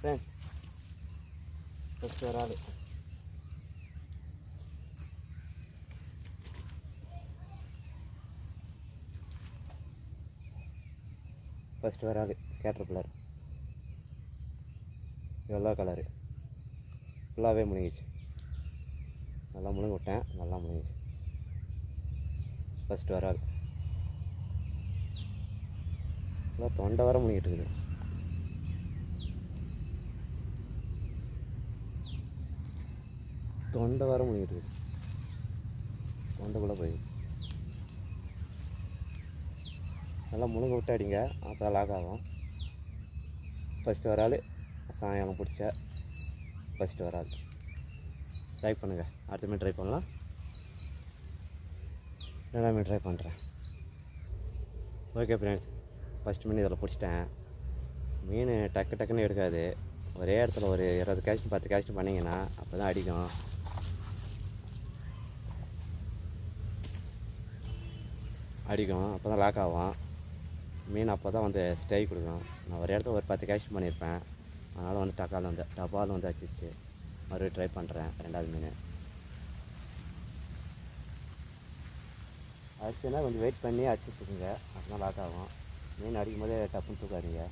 Friend first வராது first வராது caterpillar yellow colour ஃபுல்லாகவே முழுங்கிச்சு. நல்லா முழுங்க விட்டேன், நல்லா முழுங்கிச்சு. ஃபஸ்ட்டு வராது ஃபுல்லாக தொண்டை வர முழுங்கிட்டு இருக்குது. தொண்டை வர முழுங்கிட்டு இருக்குது, தொண்டைக்குள்ளே போய் நல்லா முழுங்க விட்டு அடிங்க, அப்போ லாக் ஆகும். ஃபஸ்ட்டு வராது சாயங்காலம் பிடிச்ச ஃபஸ்ட்டு வராது. ட்ரை பண்ணுங்கள், அடுத்த மீன் ட்ரை பண்ணலாம். ரெண்டாவது மீன் ட்ரை பண்ணுறேன். ஓகே ஃப்ரெண்ட்ஸ், ஃபஸ்ட்டு மீன் இதில் பிடிச்சிட்டேன். மீன் டக்குன்னு எடுக்காது. ஒரே இடத்துல ஒரு 20 கேஸ்ட் 10 கேஸ்ட் பண்ணிங்கன்னா அப்போ தான் அடிக்கும். அப்போ தான் லாக் ஆகும் மீன். அப்போ தான் வந்து ஸ்டே கொடுக்கும். நான் ஒரு இடத்துல ஒரு 10 கேஸ்ட் பண்ணியிருப்பேன், அதனால் வந்து டபால் வந்து அடிச்சிச்சு. மறுபடியும் ட்ரை பண்ணுறேன். ரெண்டாவது மீன் அடிச்சுன்னா கொஞ்சம் வெயிட் பண்ணி அடிச்சுட்டுருக்குங்க, அப்போ தான் லாக் ஆகும். மீன் அடிக்கும் போதே டப்புன்னு தூக்காதீங்க.